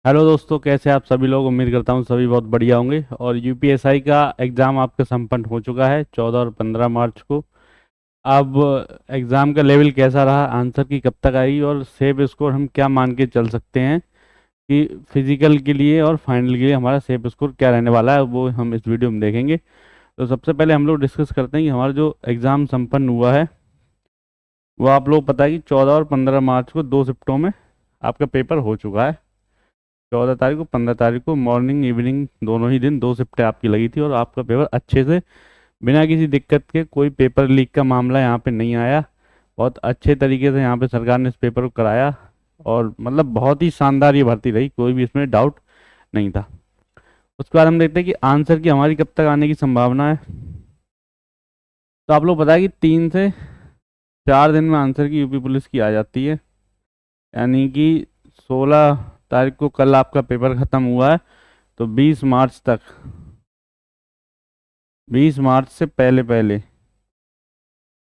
Hello दोस्तों, कैसे आप सभी लोग। उम्मीद करता हूँ सभी बहुत बढ़िया होंगे। और यूपीएसआई का एग्ज़ाम आपका संपन्न हो चुका है 14 और 15 मार्च को। अब एग्ज़ाम का लेवल कैसा रहा, आंसर की कब तक आई और सेफ स्कोर हम क्या मान के चल सकते हैं कि फिजिकल के लिए और फाइनल के लिए हमारा सेफ स्कोर क्या रहने वाला है, वो हम इस वीडियो में देखेंगे। तो सबसे पहले हम लोग डिस्कस करते हैं कि हमारा जो एग्ज़ाम संपन्न हुआ है वो आप लोग पता है कि 14 और 15 मार्च को 2 शिफ्टों में आपका पेपर हो चुका है। 14 तारीख को 15 तारीख को मॉर्निंग इवनिंग दोनों ही दिन 2 शिफ्टें आपकी लगी थी और आपका पेपर अच्छे से बिना किसी दिक्कत के, कोई पेपर लीक का मामला यहाँ पे नहीं आया। बहुत अच्छे तरीके से यहाँ पे सरकार ने इस पेपर को कराया और मतलब बहुत ही शानदार ये भर्ती रही, कोई भी इसमें डाउट नहीं था। उसके बाद हम देखते हैं कि आंसर की हमारी कब तक आने की संभावना है। तो आप लोग पता है कि 3 से 4 दिन में आंसर की यूपी पुलिस की आ जाती है। यानी कि 16 तारीख को कल आपका पेपर ख़त्म हुआ है, तो 20 मार्च से पहले पहले,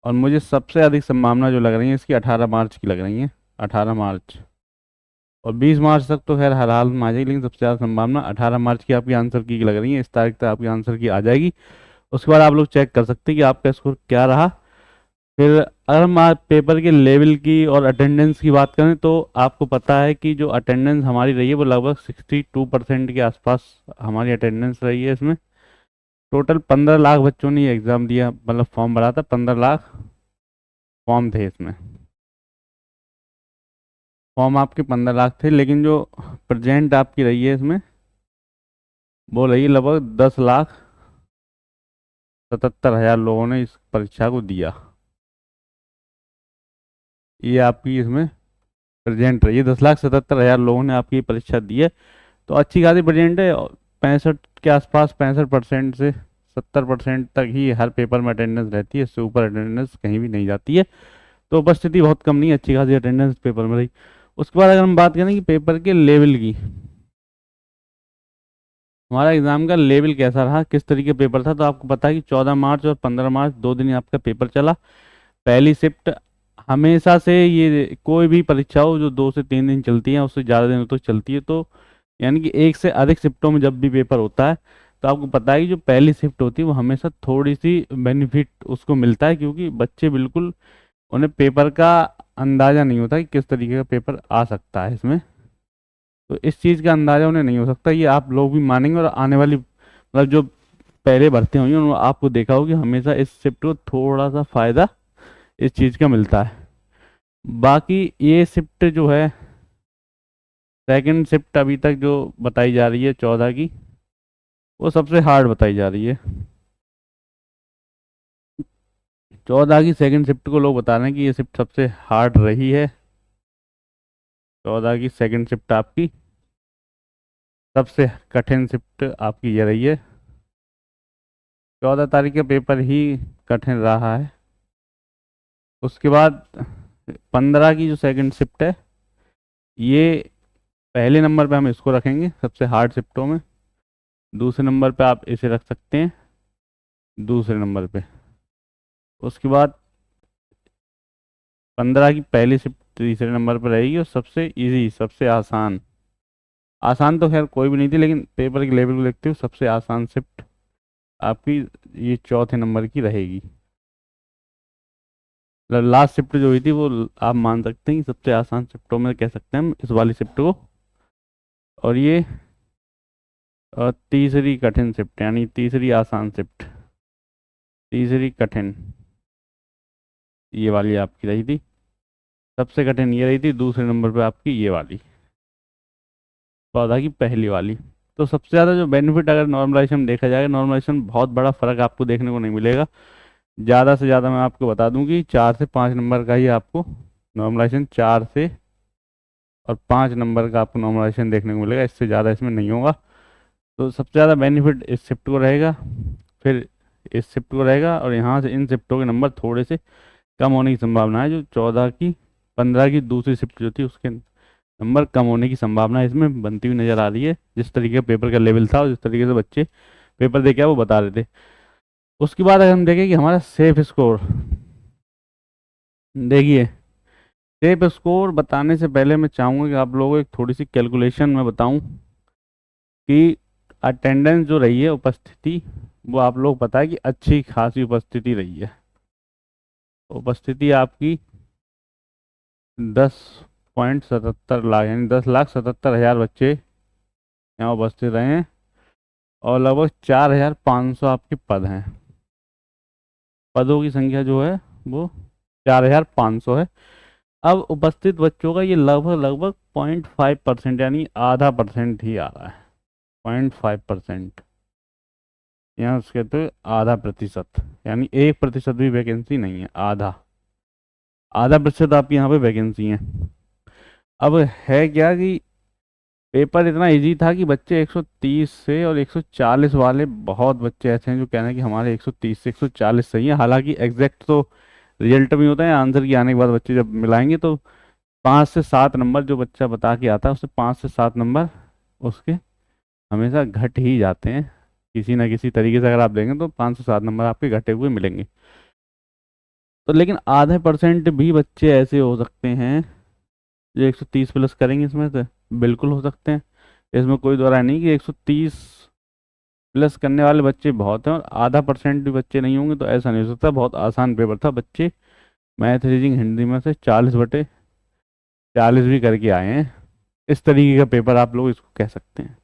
और मुझे सबसे अधिक संभावना जो लग रही है इसकी 18 मार्च की लग रही है। 18 मार्च और 20 मार्च तक तो खैर हर हाल में आ जाएगी, लेकिन सबसे ज़्यादा संभावना 18 मार्च की आपकी आंसर की लग रही है। इस तारीख तक आपकी आंसर की आ जाएगी। उसके बाद आप लोग चेक कर सकते हैं कि आपका स्कोर क्या रहा। फिर अगर हम आज पेपर के लेवल की और अटेंडेंस की बात करें तो आपको पता है कि जो अटेंडेंस हमारी रही है वो लगभग 62% के आसपास हमारी अटेंडेंस रही है। इसमें टोटल 15 लाख बच्चों ने ये एग्ज़ाम दिया, मतलब फॉर्म भरा था। 15 लाख फॉर्म थे इसमें। फॉर्म आपके 15 लाख थे, लेकिन जो प्रेजेंट आपकी रही है इसमें वो रही है लगभग 10,77,000 लोगों ने इस परीक्षा को दिया। ये आपकी इसमें प्रेजेंट रही है, 10,77,000 लोगों ने आपकी परीक्षा दी है। तो अच्छी खासी प्रेजेंट है। 65 के आसपास, 65% से 70% तक ही हर पेपर में अटेंडेंस रहती है। इससे ऊपर अटेंडेंस कहीं भी नहीं जाती है। तो उपस्थिति बहुत कम नहीं है, अच्छी खासी अटेंडेंस पेपर में रही। उसके बाद अगर हम बात करें कि पेपर के लेवल की, हमारा एग्ज़ाम का लेवल कैसा रहा, किस तरीके पेपर था, तो आपको पता है कि 14 मार्च और 15 मार्च 2 दिन ही आपका पेपर चला। पहली शिफ्ट हमेशा से, ये कोई भी परीक्षा हो जो 2 से 3 दिन चलती है, उससे ज़्यादा दिनों तक चलती है, तो यानी कि एक से अधिक शिफ्टों में जब भी पेपर होता है तो आपको पता है कि जो पहली शिफ्ट होती है वो हमेशा थोड़ी सी बेनिफिट उसको मिलता है, क्योंकि बच्चे बिल्कुल, उन्हें पेपर का अंदाज़ा नहीं होता कि किस तरीके का पेपर आ सकता है इसमें। तो इस चीज़ का अंदाज़ा उन्हें नहीं हो सकता, ये आप लोग भी मानेंगे। और आने वाली मतलब जो पहले भर्ती हुई हैं उन्होंने आपको देखा हो कि हमेशा इस शिफ्ट को थोड़ा सा फ़ायदा इस चीज़ का मिलता है। बाकी ये शिफ्ट जो है, सेकंड शिफ्ट अभी तक जो बताई जा रही है 14 की, वो सबसे हार्ड बताई जा रही है। 14 की सेकंड शिफ्ट को लोग बता रहे हैं कि ये शिफ्ट सबसे हार्ड रही है। 14 की सेकंड शिफ्ट आपकी सबसे कठिन शिफ्ट आपकी ये रही है। 14 तारीख का पेपर ही कठिन रहा है। उसके बाद 15 की जो सेकंड शिफ्ट है, ये पहले नंबर पे हम इसको रखेंगे सबसे हार्ड शिफ्टों में। दूसरे नंबर पे आप इसे रख सकते हैं, दूसरे नंबर पे। उसके बाद 15 की पहली शिफ्ट तीसरे नंबर पर रहेगी और सबसे इजी, सबसे आसान। आसान तो खैर कोई भी नहीं थी, लेकिन पेपर के लेवल को देखते हुए सबसे आसान शिफ्ट आपकी ये चौथे नंबर की रहेगी। लास्ट शिफ्ट जो हुई थी वो आप मान सकते हैं कि सबसे आसान शिफ्टों में कह सकते हैं हम इस वाली शिफ्ट को। और ये तीसरी कठिन शिफ्ट, यानी तीसरी आसान शिफ्ट, तीसरी कठिन ये वाली आपकी रही थी। सबसे कठिन ये रही थी, दूसरे नंबर पे आपकी ये वाली, पौधा की पहली वाली। तो सबसे ज़्यादा जो बेनिफिट अगर नॉर्मलाइजेशन देखा जाएगा, नॉर्मलाइजेशन बहुत बड़ा फ़र्क आपको देखने को नहीं मिलेगा। ज़्यादा से ज़्यादा मैं आपको बता दूं कि 4 से 5 नंबर का ही आपको नॉर्मलाइजेशन, 4 से और 5 नंबर का आपको नॉर्मलाइजेशन देखने को मिलेगा। इससे ज़्यादा इसमें नहीं होगा। तो सबसे ज़्यादा बेनिफिट इस शिफ्ट को रहेगा, फिर इस शिफ्ट को रहेगा, और यहाँ से इन शिफ्टों के नंबर थोड़े से कम होने की संभावना है। जो 14 की 15 की दूसरी शिफ्ट जो थी उसके नंबर कम होने की संभावना इसमें बनती हुई नज़र आ रही है, जिस तरीके का पेपर का लेवल था और जिस तरीके से बच्चे पेपर दे के वो बता रहे थे। उसके बाद अगर हम देखें कि हमारा सेफ स्कोर, देखिए सेफ स्कोर बताने से पहले मैं चाहूँगा कि आप लोगों को एक थोड़ी सी कैलकुलेशन मैं बताऊँ कि अटेंडेंस जो रही है, उपस्थिति, वो आप लोग पता है कि अच्छी खासी उपस्थिति रही है। उपस्थिति आपकी 10.77 लाख यानी 10,77,000 बच्चे यहाँ उपस्थित रहे हैं और लगभग 4,500 आपके पद हैं। पदों की संख्या जो है वो 4,500 है। अब उपस्थित बच्चों का ये लगभग लगभग 0.5% यानी आधा परसेंट ही आ रहा है। 0.5%, यहाँ उसके तो आधा प्रतिशत, यानी 1% भी वैकेंसी नहीं है, आधा आधा प्रतिशत आपकी यहाँ पे वैकेंसी है। अब है क्या कि पेपर इतना इजी था कि बच्चे 130 से और 140 वाले, बहुत बच्चे ऐसे हैं जो कह रहे हैं कि हमारे 130 से 140 सही है। हालांकि एग्जैक्ट तो रिजल्ट में होता है, आंसर की आने के बाद बच्चे जब मिलाएंगे तो 5 से 7 नंबर जो बच्चा बता के आता है उससे 5 से 7 नंबर उसके हमेशा घट ही जाते हैं। किसी ना किसी तरीके से अगर आप देंगे तो 5 से 7 नंबर आपके घटे हुए मिलेंगे। तो लेकिन आधे परसेंट भी बच्चे ऐसे हो सकते हैं जो 130 प्लस करेंगे, इसमें से बिल्कुल हो सकते हैं। इसमें कोई दो राय नहीं कि 130 प्लस करने वाले बच्चे बहुत हैं और आधा परसेंट भी बच्चे नहीं होंगे, तो ऐसा नहीं हो सकता। बहुत आसान पेपर था, बच्चे मैथ रीजनिंग हिंदी में से 40/40 भी करके आए हैं। इस तरीके का पेपर आप लोग इसको कह सकते हैं।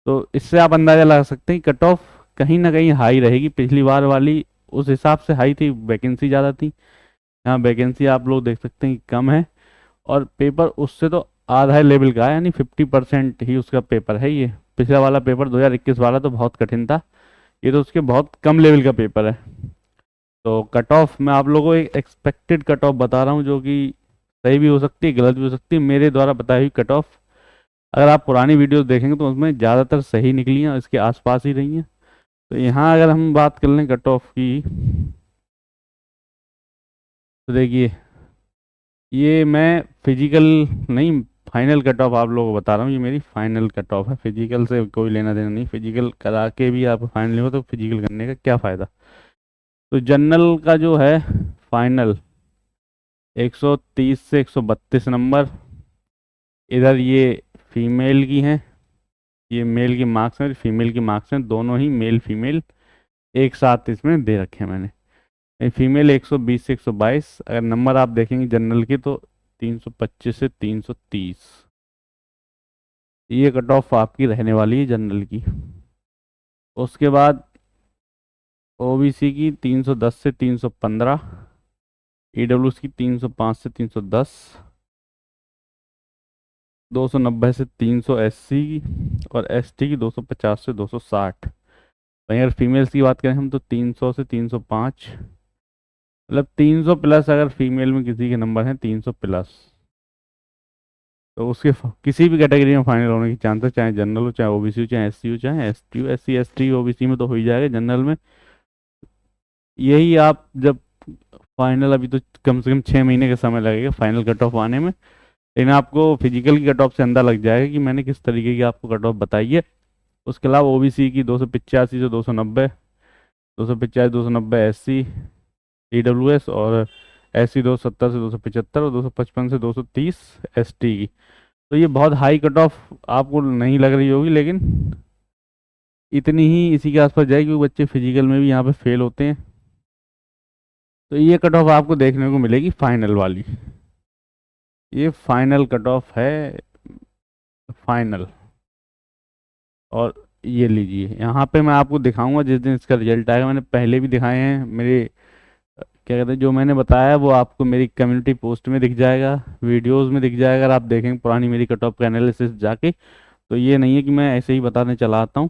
तो इससे आप अंदाज़ा लगा सकते हैं कि कट ऑफ कहीं ना कहीं हाई रहेगी। पिछली बार वाली उस हिसाब से हाई थी, वैकेंसी ज़्यादा थी। यहाँ वैकेंसी आप लोग देख सकते हैं कि कम है और पेपर उससे तो आधा लेवल का है, यानी 50% ही उसका पेपर है। ये पिछला वाला पेपर 2021 वाला तो बहुत कठिन था, ये तो उसके बहुत कम लेवल का पेपर है। तो कट ऑफ मैं आप लोगों को एक एक्सपेक्टेड कट ऑफ बता रहा हूँ, जो कि सही भी हो सकती है, गलत भी हो सकती है। मेरे द्वारा बताई हुई कट ऑफ, अगर आप पुरानी वीडियोस देखेंगे तो उसमें ज़्यादातर सही निकली हैं, इसके आसपास ही रही हैं। तो यहाँ अगर हम बात कर लें कट ऑफ की, तो देखिए ये मैं फिजिकल नहीं, फाइनल कट ऑफ आप लोगों को बता रहा हूँ। ये मेरी फाइनल कट ऑफ है, फिजिकल से कोई लेना देना नहीं। फिजिकल करा के भी आप फाइनल हो तो फिजिकल करने का क्या फ़ायदा। तो जनरल का जो है फाइनल 130 से 132 नंबर। इधर ये फीमेल की हैं, ये मेल की मार्क्स हैं, फीमेल की मार्क्स हैं, दोनों ही मेल फीमेल एक साथ इसमें दे रखे हैं मैंने। फीमेल 120 से 122, अगर नंबर आप देखेंगे जनरल की तो 325 से 330, ये कट ऑफ आपकी रहने वाली है जनरल की। उसके बाद ओबीसी की 310 से 315, ईडब्ल्यूएस की 305 से 310, 290 से 300 एससी की, और एसटी की 250 से 260। वहीं अगर फीमेल्स की बात करें हम तो 300 से 305, मतलब 300 प्लस अगर फीमेल में किसी के नंबर हैं 300 प्लस, तो उसके किसी भी कैटेगरी में फाइनल होने की चांसेस, चाहे जनरल हो, चाहे ओबीसी हो, चाहे एससी हो, चाहे एसटी हो। एससी एसटी ओबीसी में तो हो ही जाएगा, जनरल में यही आप जब फाइनल, अभी तो कम से कम 6 महीने का समय लगेगा फाइनल कट ऑफ आने में, लेकिन आपको फिजिकल की कट ऑफ से अंदाजा लग जाएगा कि मैंने किस तरीके की आपको कट ऑफ बताई है। उसके अलावा ओबीसी की 285 से 290, 285 290 एससी ईडब्ल्यूएस, और एससी 270 से 275, और 255 से 230 एसटी की। तो ये बहुत हाई कट ऑफ आपको नहीं लग रही होगी, लेकिन इतनी ही इसी के आसपास जाएगी, क्योंकि बच्चे फिजिकल में भी यहाँ पे फेल होते हैं। तो ये कट ऑफ आपको देखने को मिलेगी फाइनल वाली। ये फाइनल कट ऑफ है, फाइनल। और ये लीजिए, यहाँ पे मैं आपको दिखाऊंगा जिस दिन इसका रिजल्ट आएगा। मैंने पहले भी दिखाए हैं, मेरे क्या कहते हैं, जो मैंने बताया वो आपको मेरी कम्युनिटी पोस्ट में दिख जाएगा, वीडियोस में दिख जाएगा। अगर आप देखेंगे पुरानी मेरी कट ऑफ का एनालिसिस जाके, तो ये नहीं है कि मैं ऐसे ही बताने चला आता हूँ।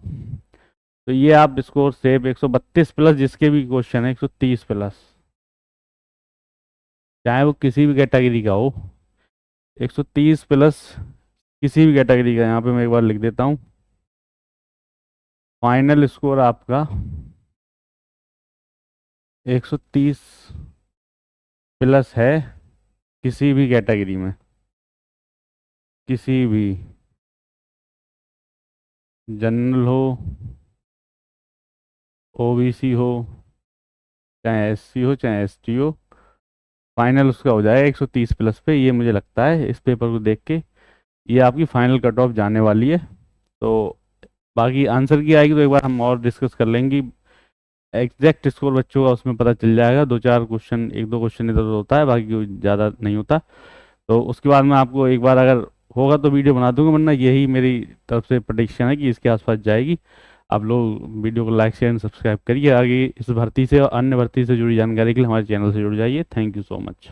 तो ये आप स्कोर सेव 132 प्लस, जिसके भी क्वेश्चन है 130 प्लस, चाहे वो किसी भी कैटेगरी का हो, 130 प्लस किसी भी कैटेगरी का। यहाँ पे मैं एक बार लिख देता हूँ, फाइनल स्कोर आपका 130 प्लस है किसी भी कैटेगरी में, किसी भी, जनरल हो, ओबीसी हो, चाहे एससी हो, चाहे एसटी हो, फाइनल उसका हो जाएगा 130 प्लस पे, ये मुझे लगता है इस पेपर को देख के। ये आपकी फाइनल कट ऑफ जाने वाली है। तो बाकी आंसर की आएगी तो एक बार हम और डिस्कस कर लेंगे। एग्जैक्ट स्कोर बच्चों का उसमें पता चल जाएगा, दो चार क्वेश्चन, एक दो क्वेश्चन इधर उधर होता है, बाकी कोई ज़्यादा नहीं होता। तो उसके बाद मैं आपको एक बार अगर होगा तो वीडियो बना दूंगा, वरना यही मेरी तरफ से प्रेडिक्शन है कि इसके आसपास जाएगी। आप लोग वीडियो को लाइक शेयर एंड सब्सक्राइब करिए। आगे इस भर्ती से और अन्य भर्ती से जुड़ी जानकारी के लिए हमारे चैनल से जुड़ जाइए। Thank you so much.